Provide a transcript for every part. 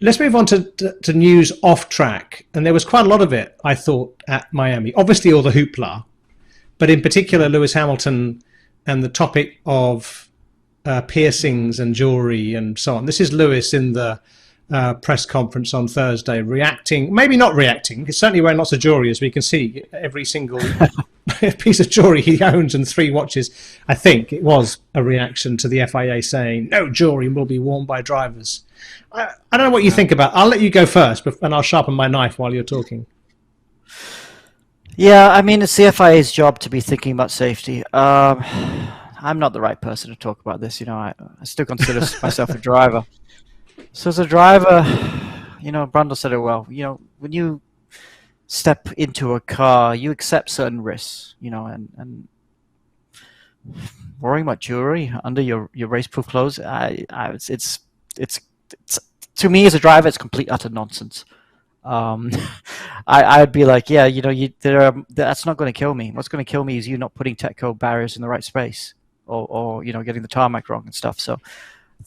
let's move on to news off track. And there was quite a lot of it, I thought, at Miami. Obviously, all the hoopla, but in particular, Lewis Hamilton and the topic of piercings and jewellery and so on. This is Lewis in the press conference on Thursday, reacting, maybe not reacting, he's certainly wearing lots of jewellery, as we can see. Every single piece of jewellery he owns and 3 watches, I think it was a reaction to the FIA saying no jewellery will be worn by drivers. I don't know what you think about. I'll let you go first, and I'll sharpen my knife while you're talking. Yeah, I mean, it's the FIA's job to be thinking about safety. I'm not the right person to talk about this. I still consider myself a driver. So as a driver, Brundle said it well. When you step into a car, you accept certain risks. And worrying about jewelry under your race-proof clothes, it's to me as a driver, it's complete utter nonsense. I'd be like, yeah, that's not going to kill me. What's going to kill me is you not putting tecpro barriers in the right space, or getting the tarmac wrong and stuff. So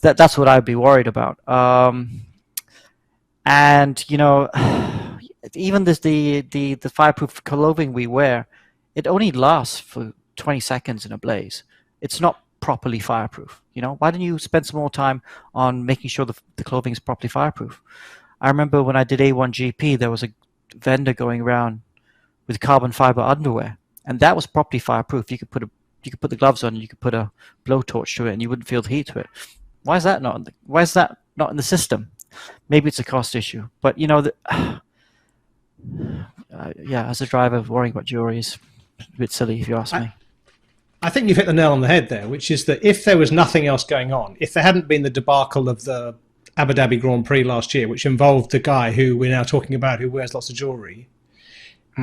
that's what I'd be worried about. And even the fireproof clothing we wear, it only lasts for 20 seconds in a blaze. It's not properly fireproof. Why don't you spend some more time on making sure the clothing is properly fireproof? I remember when I did A1 GP, there was a vendor going around with carbon fiber underwear, and that was properly fireproof. You could put the gloves on, and you could put a blowtorch to it, and you wouldn't feel the heat to it. Why is that not in the system? Maybe it's a cost issue, but yeah, as a driver, worrying about jewelry is a bit silly if you ask me. I think you've hit the nail on the head there, which is that if there was nothing else going on, if there hadn't been the debacle of the Abu Dhabi Grand Prix last year, which involved the guy who we're now talking about who wears lots of jewellery,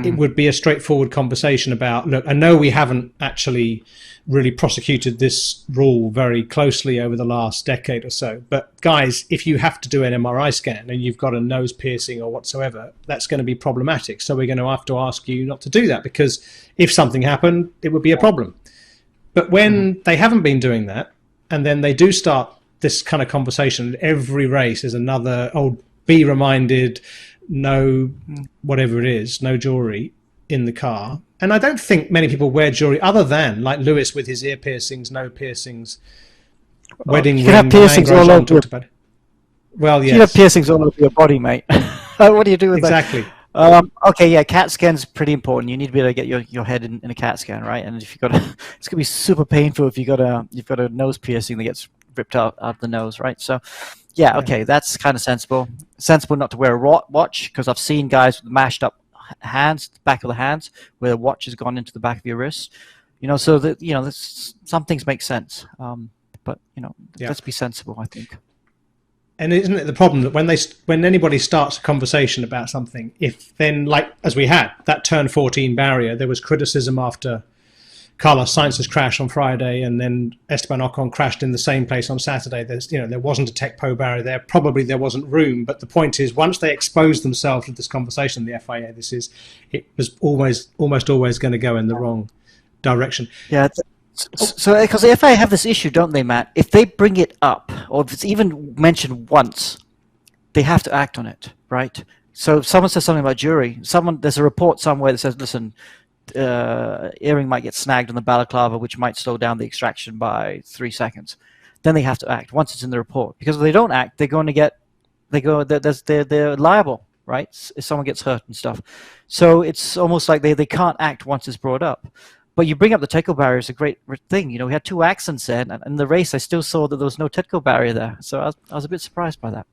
it would be a straightforward conversation about, look, I know we haven't actually really prosecuted this rule very closely over the last decade or so, but guys, if you have to do an MRI scan and you've got a nose piercing or whatsoever, that's going to be problematic. So we're going to have to ask you not to do that, because if something happened, it would be a problem. But when they haven't been doing that, and then they do start this kind of conversation, every race is another, be reminded, no, whatever it is, no jewellery in the car. And I don't think many people wear jewellery other than like Lewis with his ear piercings, no piercings, wedding ring. You have piercings all over. Well, yes. You have piercings all over your body, mate. What do you do with that? Exactly. Okay, yeah, CAT scan's pretty important. You need to be able to get your head in a CAT scan, right? And if you it's gonna be super painful if you've got a nose piercing that gets ripped out of the nose, right? So, yeah, okay, that's kind of sensible. Sensible not to wear a watch, because I've seen guys with mashed up hands, back of the hands, where the watch has gone into the back of your wrist. So that some things make sense, but let's be sensible, I think. And isn't it the problem that when anybody starts a conversation about something, if then, like as we had that turn 14 barrier, there was criticism after Carlos Sainz's crash on Friday, and then Esteban Ocon crashed in the same place on Saturday. There wasn't a tecpro barrier there. Probably there wasn't room. But the point is, once they exposed themselves to this conversation, the FIA, it was almost always going to go in the wrong direction. Yeah. So because the FIA have this issue, don't they, Matt? If they bring it up, or if it's even mentioned once, they have to act on it, right? So if someone says something about jewelry, there's a report somewhere that says, listen, earring might get snagged on the balaclava, which might slow down the extraction by 3 seconds. Then they have to act once it's in the report, because if they don't act, they're liable, right? If someone gets hurt and stuff. So it's almost like they can't act once it's brought up. But you bring up the tecpro barrier is a great thing. We had 2 accidents there, and in the race I still saw that there was no tecpro barrier there. So I was a bit surprised by that.